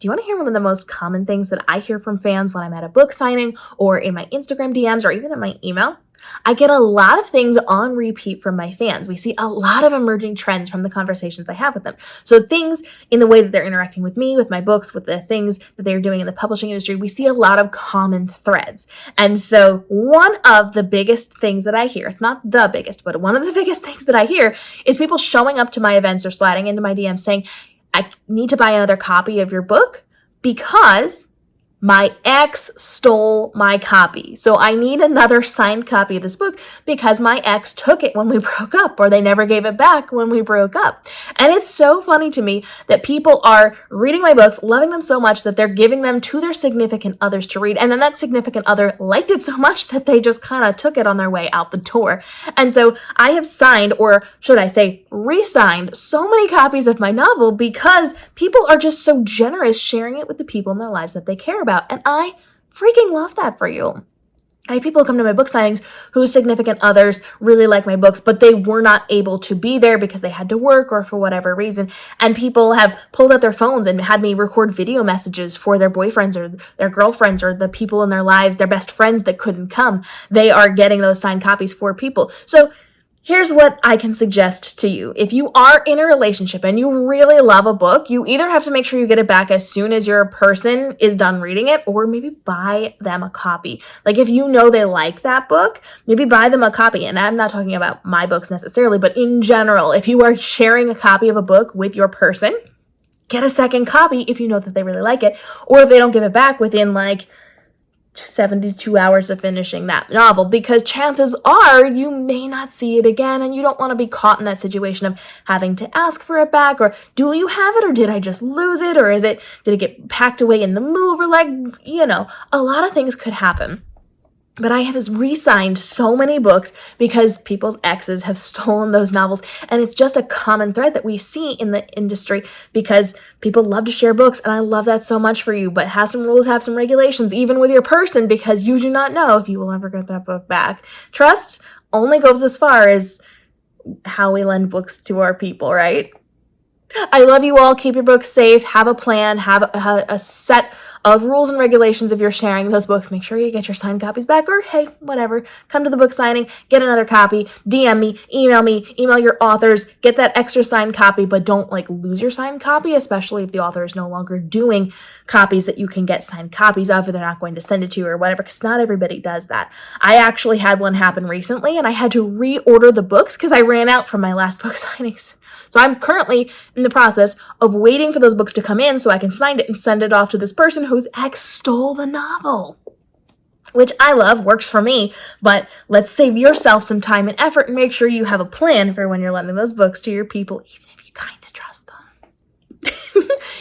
do you want to hear one of the most common things that I hear from fans when I'm at a book signing or in my Instagram DMs or even in my email? I get a lot of things on repeat from my fans. We see a lot of emerging trends from the conversations I have with them. So things in the way that they're interacting with me, with my books, with the things that they're doing in the publishing industry, we see a lot of common threads. And so one of the biggest things that I hear, it's not the biggest, but one of the biggest things that I hear is people showing up to my events or sliding into my DMs saying, I need to buy another copy of your book because my ex stole my copy. So I need another signed copy of this book because my ex took it when we broke up, or they never gave it back when we broke up. And it's so funny to me that people are reading my books, loving them so much that they're giving them to their significant others to read. And then that significant other liked it so much that they just kind of took it on their way out the door. And so I have signed, or should I say re-signed, so many copies of my novel because people are just so generous sharing it with the people in their lives that they care about. And I freaking love that for you. I have people who come to my book signings whose significant others really like my books, but they were not able to be there because they had to work or for whatever reason. And people have pulled out their phones and had me record video messages for their boyfriends or their girlfriends or the people in their lives, their best friends that couldn't come. They are getting those signed copies for people. So here's what I can suggest to you. If you are in a relationship and you really love a book, you either have to make sure you get it back as soon as your person is done reading it, or maybe buy them a copy. Like if you know they like that book, maybe buy them a copy. And I'm not talking about my books necessarily, but in general, if you are sharing a copy of a book with your person, get a second copy if you know that they really like it, or if they don't give it back within like 72 hours of finishing that novel, because chances are you may not see it again and you don't want to be caught in that situation of having to ask for it back, or do you have it, or did I just lose it, or did it get packed away in the move, or a lot of things could happen. But I have re-signed so many books because people's exes have stolen those novels. And it's just a common thread that we see in the industry because people love to share books. And I love that so much for you. But have some rules, have some regulations, even with your person, because you do not know if you will ever get that book back. Trust only goes as far as how we lend books to our people, right? I love you all. Keep your books safe. Have a plan. Have a set of rules and regulations if you're sharing those books. Make sure you get your signed copies back, or hey, whatever. Come to the book signing, get another copy, DM me, email your authors, get that extra signed copy, but don't lose your signed copy, especially if the author is no longer doing copies that you can get signed copies of, or they're not going to send it to you or whatever, because not everybody does that. I actually had one happen recently, and I had to reorder the books because I ran out from my last book signings. So I'm currently in the process of waiting for those books to come in so I can sign it and send it off to this person whose ex stole the novel, which I love, works for me. But let's save yourself some time and effort and make sure you have a plan for when you're lending those books to your people, even if you kind of trust them.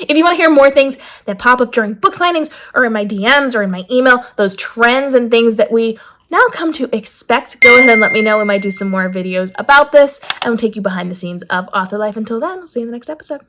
If you want to hear more things that pop up during book signings or in my DMs or in my email, those trends and things that we now come to expect, go ahead and let me know. We might do some more videos about this and we'll take you behind the scenes of author life. Until then, I'll see you in the next episode.